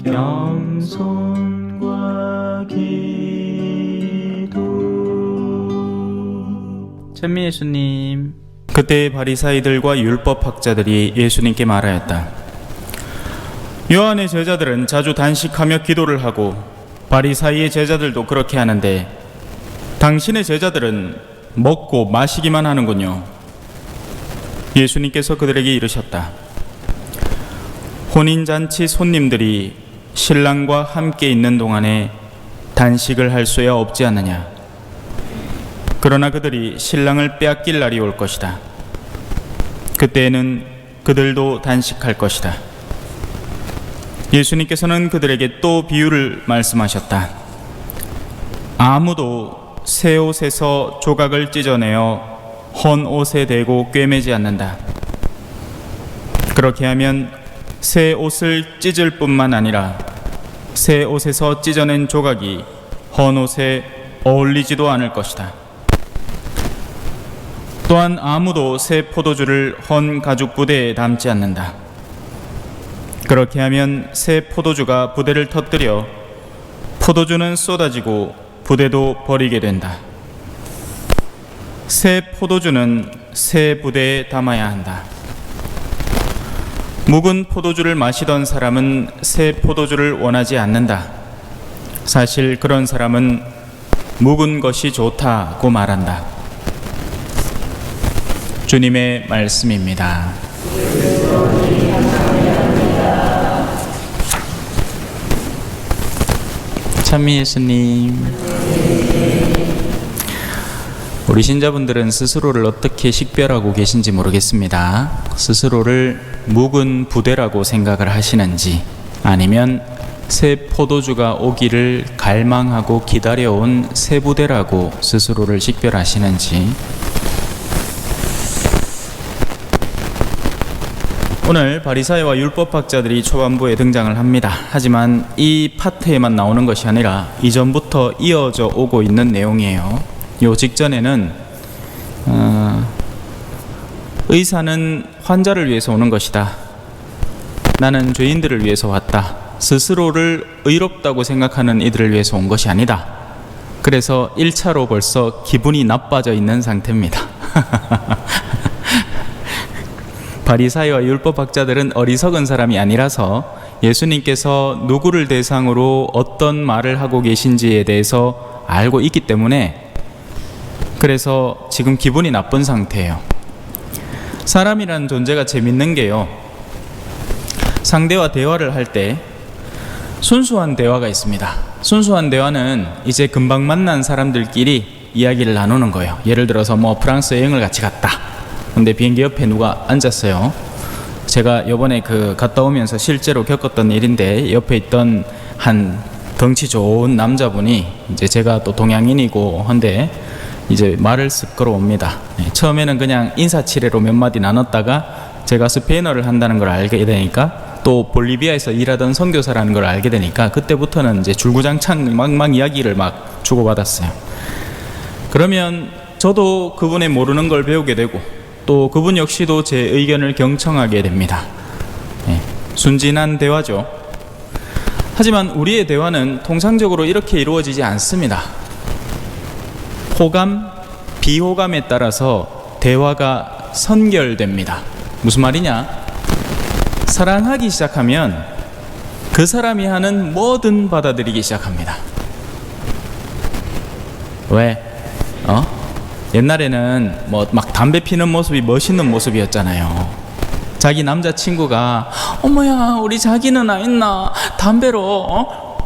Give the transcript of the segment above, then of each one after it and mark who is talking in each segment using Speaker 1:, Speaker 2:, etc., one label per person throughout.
Speaker 1: 겸손과 기도.
Speaker 2: 찬미 예수님. 그때 바리사이들과 율법학자들이 예수님께 말하였다. 요한의 제자들은 자주 단식하며 기도를 하고 바리사이의 제자들도 그렇게 하는데 당신의 제자들은 먹고 마시기만 하는군요. 예수님께서 그들에게 이르셨다. 혼인잔치 손님들이 신랑과 함께 있는 동안에 단식을 할 수야 없지 않느냐. 그러나 그들이 신랑을 빼앗길 날이 올 것이다. 그때에는 그들도 단식할 것이다. 예수님께서는 그들에게 또 비유를 말씀하셨다. 아무도 새 옷에서 조각을 찢어내어 헌 옷에 대고 꿰매지 않는다. 그렇게 하면 새 옷을 찢을 뿐만 아니라 새 옷에서 찢어낸 조각이 헌 옷에 어울리지도 않을 것이다. 또한 아무도 새 포도주를 헌 가죽 부대에 담지 않는다. 그렇게 하면 새 포도주가 부대를 터뜨려 포도주는 쏟아지고 부대도 버리게 된다. 새 포도주는 새 부대에 담아야 한다. 묵은 포도주를 마시던 사람은 새 포도주를 원하지 않는다. 사실 그런 사람은 묵은 것이 좋다고 말한다. 주님의 말씀입니다. 찬미 예수님. 우리 신자분들은 스스로를 어떻게 식별하고 계신지 모르겠습니다. 스스로를 묵은 부대라고 생각을 하시는지, 아니면 새 포도주가 오기를 갈망하고 기다려온 새 부대라고 스스로를 식별하시는지. 오늘 바리사이와 율법학자들이 초반부에 등장을 합니다. 하지만 이 파트에만 나오는 것이 아니라 이전부터 이어져 오고 있는 내용이에요. 요 직전에는 의사는 환자를 위해서 오는 것이다. 나는 죄인들을 위해서 왔다. 스스로를 의롭다고 생각하는 이들을 위해서 온 것이 아니다. 그래서 1차로 벌써 기분이 나빠져 있는 상태입니다. 바리사이와 율법학자들은 어리석은 사람이 아니라서 예수님께서 누구를 대상으로 어떤 말을 하고 계신지에 대해서 알고 있기 때문에 그래서 지금 기분이 나쁜 상태예요. 사람이라는 존재가 재밌는 게요, 상대와 대화를 할 때 순수한 대화가 있습니다. 순수한 대화는 이제 금방 만난 사람들끼리 이야기를 나누는 거예요. 예를 들어서 프랑스 여행을 같이 갔다. 근데 비행기 옆에 누가 앉았어요. 제가 요번에 갔다 오면서 실제로 겪었던 일인데, 옆에 있던 한 덩치 좋은 남자분이 이제 제가 또 동양인이고 한데 이제 말을 쓱 걸어옵니다. 처음에는 그냥 인사치레로 몇 마디 나눴다가 제가 스페인어를 한다는 걸 알게 되니까, 또 볼리비아에서 일하던 선교사라는 걸 알게 되니까 그때부터는 이제 줄구장창 막 이야기를 막 주고받았어요. 그러면 저도 그분의 모르는 걸 배우게 되고 또 그분 역시도 제 의견을 경청하게 됩니다. 순진한 대화죠. 하지만 우리의 대화는 통상적으로 이렇게 이루어지지 않습니다. 호감, 비호감에 따라서 대화가 선결됩니다. 무슨 말이냐? 사랑하기 시작하면 그 사람이 하는 뭐든 받아들이기 시작합니다. 왜? 옛날에는 막 담배 피는 모습이 멋있는 모습이었잖아요. 자기 남자친구가 어머야 우리 자기는 있나 담배로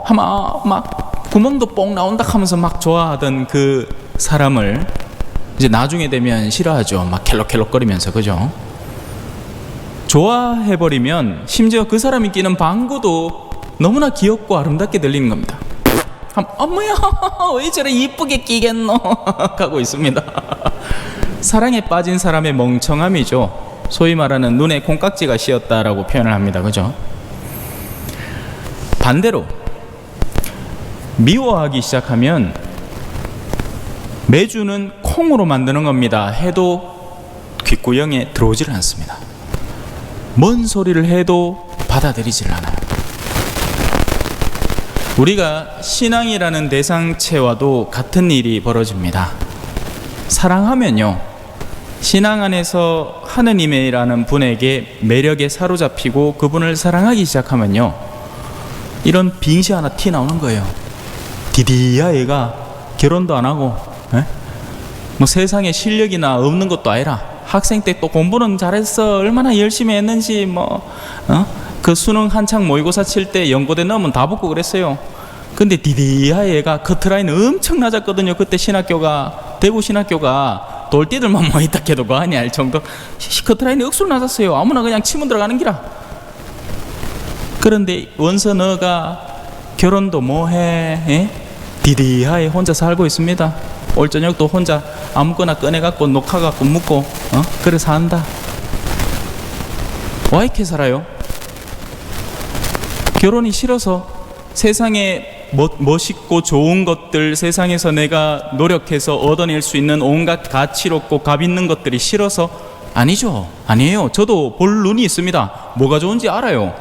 Speaker 2: 아마 막 구멍도 뽕 나온다 하면서 막 좋아하던 그 사람을 이제 나중에 되면 싫어하죠. 막 켈록켈록거리면서, 그죠? 좋아해버리면 심지어 그 사람이 끼는 방구도 너무나 귀엽고 아름답게 들리는 겁니다. 어머야 왜 저래 이쁘게 끼겠노 하고 있습니다. 사랑에 빠진 사람의 멍청함이죠. 소위 말하는 눈에 콩깍지가 씌었다라고 표현을 합니다. 그죠? 반대로 미워하기 시작하면 매주는 콩으로 만드는 겁니다 해도 귓구녕에 들어오질 않습니다. 뭔 소리를 해도 받아들이질 않아요. 우리가 신앙이라는 대상체와도 같은 일이 벌어집니다. 사랑하면요, 신앙 안에서 하느님이라는 분에게 매력에 사로잡히고 그분을 사랑하기 시작하면요, 이런 빙시 하나 티 나오는 거예요. 디디야 얘가 결혼도 안 하고 뭐 세상에 실력이나 없는 것도 아니라 학생 때 또 공부는 잘했어, 얼마나 열심히 했는지 그 수능 한창 모의고사 칠 때 연고대 넣으면 다 붙고 그랬어요. 근데 디디야 얘가 커트라인 엄청 낮았거든요. 그때 신학교가, 대구 신학교가 돌띠들만 모였다 해도 과언이 알 정도 커트라인이 억수로 낮았어요. 아무나 그냥 치면 들어가는 기라. 그런데 원서 너가 결혼도 뭐해? 디디하에 혼자 살고 있습니다. 올 저녁도 혼자 아무거나 꺼내갖고 녹화갖고 묻고 그래 산다. 와 이렇게 살아요? 결혼이 싫어서 세상에 멋있고 좋은 것들, 세상에서 내가 노력해서 얻어낼 수 있는 온갖 가치롭고 값 있는 것들이 싫어서? 아니죠. 아니에요. 저도 볼 눈이 있습니다. 뭐가 좋은지 알아요.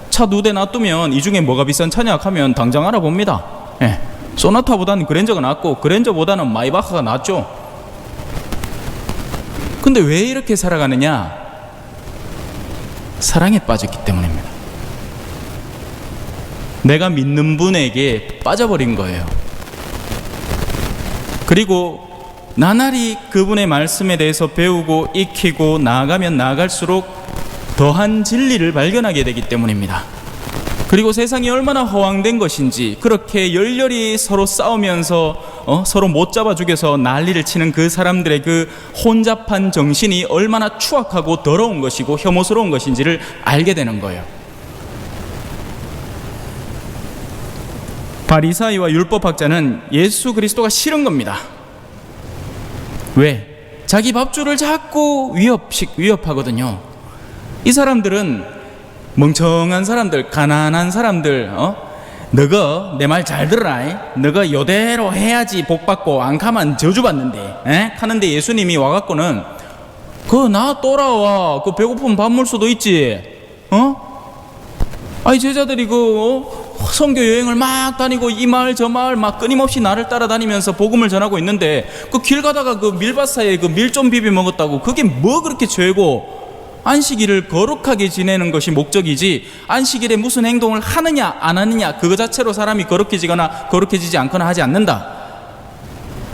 Speaker 2: 차 2대 놔두면 이 중에 뭐가 비싼 차냐 하면 당장 알아봅니다. 예. 소나타보다는 그랜저가 낫고 그랜저보다는 마이바흐가 낫죠. 근데 왜 이렇게 살아가느냐? 사랑에 빠졌기 때문입니다. 내가 믿는 분에게 빠져버린 거예요. 그리고 나날이 그분의 말씀에 대해서 배우고 익히고 나아가면 나아갈수록 더한 진리를 발견하게 되기 때문입니다. 그리고 세상이 얼마나 허황된 것인지, 그렇게 열렬히 서로 싸우면서 서로 못 잡아 죽여서 난리를 치는 그 사람들의 그 혼잡한 정신이 얼마나 추악하고 더러운 것이고 혐오스러운 것인지를 알게 되는 거예요. 바리사이와 율법학자는 예수 그리스도가 싫은 겁니다. 왜? 자기 밥줄을 자꾸 위협하거든요. 이 사람들은 멍청한 사람들, 가난한 사람들, 너가 내 말 잘 들어라. 너가 요대로 해야지 복받고 안 가면 저주받는데, 하는데 예수님이 와갖고는 나 또라와 배고프면 밥 먹을 수도 있지. 아니 제자들이 선교 여행을 막 다니고 이 마을 저 마을 막 끊임없이 나를 따라다니면서 복음을 전하고 있는데 그 길 가다가 그 밀밭 사이에 그 밀 좀 비벼 먹었다고 그게 뭐 그렇게 죄고? 안식일을 거룩하게 지내는 것이 목적이지 안식일에 무슨 행동을 하느냐 안 하느냐 그거 자체로 사람이 거룩해지거나 거룩해지지 않거나 하지 않는다.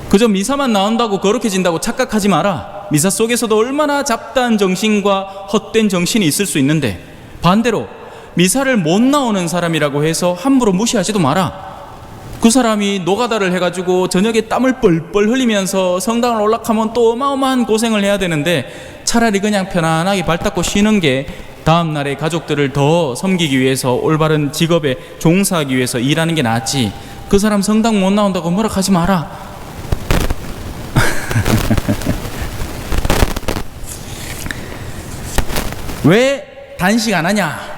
Speaker 2: 그저 미사만 나온다고 거룩해진다고 착각하지 마라. 미사 속에서도 얼마나 잡다한 정신과 헛된 정신이 있을 수 있는데, 반대로 미사를 못 나오는 사람이라고 해서 함부로 무시하지도 마라. 그 사람이 노가다를 해가지고 저녁에 땀을 뻘뻘 흘리면서 성당을 올라가면 또 어마어마한 고생을 해야 되는데 차라리 그냥 편안하게 발 닦고 쉬는 게 다음날에 가족들을 더 섬기기 위해서 올바른 직업에 종사하기 위해서 일하는 게 낫지. 그 사람 성당 못 나온다고 뭐라 하지 마라. 왜 단식 안 하냐?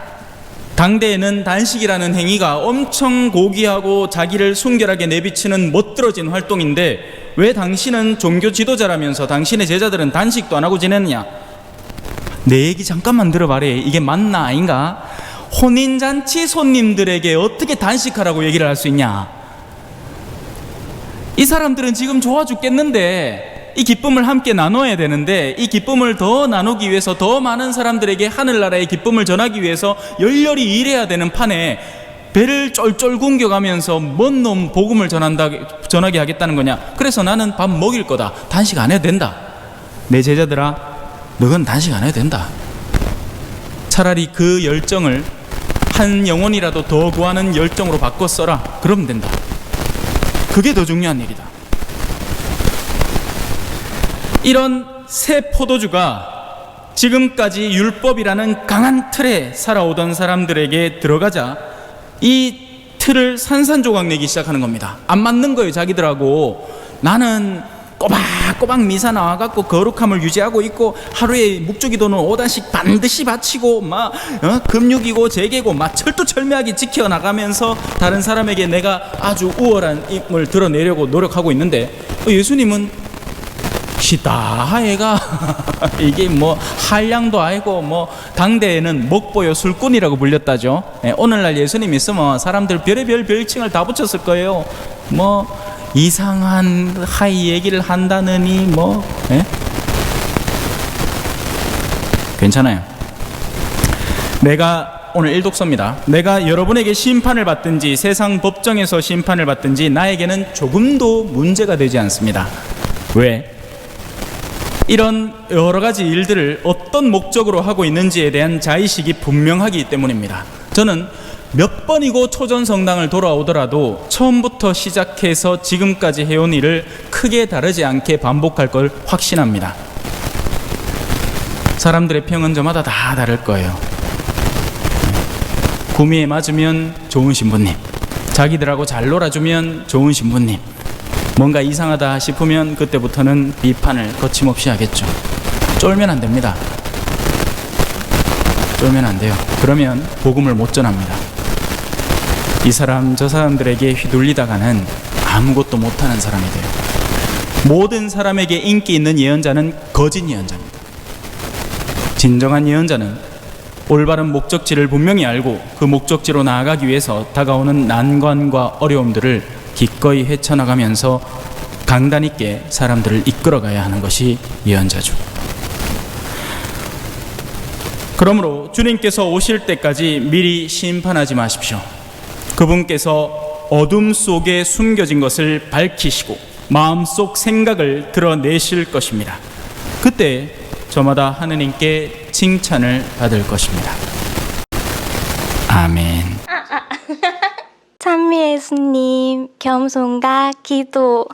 Speaker 2: 당대에는 단식이라는 행위가 엄청 고귀하고 자기를 순결하게 내비치는 멋들어진 활동인데 왜 당신은 종교 지도자라면서 당신의 제자들은 단식도 안 하고 지내느냐? 내 얘기 잠깐만 들어봐래. 이게 맞나 아닌가? 혼인잔치 손님들에게 어떻게 단식하라고 얘기를 할 수 있냐? 이 사람들은 지금 좋아 죽겠는데 이 기쁨을 함께 나눠야 되는데 이 기쁨을 더 나누기 위해서 더 많은 사람들에게 하늘나라의 기쁨을 전하기 위해서 열렬히 일해야 되는 판에 배를 쫄쫄 굶겨가면서 뭔 놈 복음을 전하게 하겠다는 거냐? 그래서 나는 밥 먹일 거다. 단식 안 해도 된다. 내 제자들아, 너건 단식 안 해도 된다. 차라리 그 열정을 한 영혼이라도 더 구하는 열정으로 바꿔 써라. 그러면 된다. 그게 더 중요한 일이다. 이런 새 포도주가 지금까지 율법이라는 강한 틀에 살아오던 사람들에게 들어가자 이 틀을 산산조각 내기 시작하는 겁니다. 안 맞는 거예요. 자기들하고. 나는 꼬박꼬박 미사 나와갖고 거룩함을 유지하고 있고 하루에 묵주기도는 5단씩 반드시 바치고 막 금육이고 제계고 막 철두철미하게 지켜나가면서 다른 사람에게 내가 아주 우월한 힘을 드러내려고 노력하고 있는데 예수님은 시다하애가 이게 뭐 한량도 아니고 뭐 당대에는 목보요 술꾼이라고 불렸다죠. 예, 오늘날 예수님 있으면 사람들 별의별 별칭을 다 붙였을 거예요. 뭐 이상한 하이 얘기를 한다느니 뭐 예? 괜찮아요. 내가 오늘 일독서입니다. 내가 여러분에게 심판을 받든지 세상 법정에서 심판을 받든지 나에게는 조금도 문제가 되지 않습니다. 왜? 이런 여러 가지 일들을 어떤 목적으로 하고 있는지에 대한 자의식이 분명하기 때문입니다. 저는 몇 번이고 초전성당을 돌아오더라도 처음부터 시작해서 지금까지 해온 일을 크게 다르지 않게 반복할 걸 확신합니다. 사람들의 평은 저마다 다 다를 거예요. 구미에 맞으면 좋은 신부님, 자기들하고 잘 놀아주면 좋은 신부님, 뭔가 이상하다 싶으면 그때부터는 비판을 거침없이 하겠죠. 쫄면 안 됩니다. 쫄면 안 돼요. 그러면 복음을 못 전합니다. 이 사람 저 사람들에게 휘둘리다가는 아무것도 못하는 사람이 돼요. 모든 사람에게 인기 있는 예언자는 거짓 예언자입니다. 진정한 예언자는 올바른 목적지를 분명히 알고 그 목적지로 나아가기 위해서 다가오는 난관과 어려움들을 기꺼이 헤쳐나가면서 강단 있게 사람들을 이끌어가야 하는 것이 예언자죠. 그러므로 주님께서 오실 때까지 미리 심판하지 마십시오. 그분께서 어둠 속에 숨겨진 것을 밝히시고 마음속 생각을 드러내실 것입니다. 그때 저마다 하느님께 칭찬을 받을 것입니다. 아멘.
Speaker 3: 찬미 예수님, 겸손과 기도.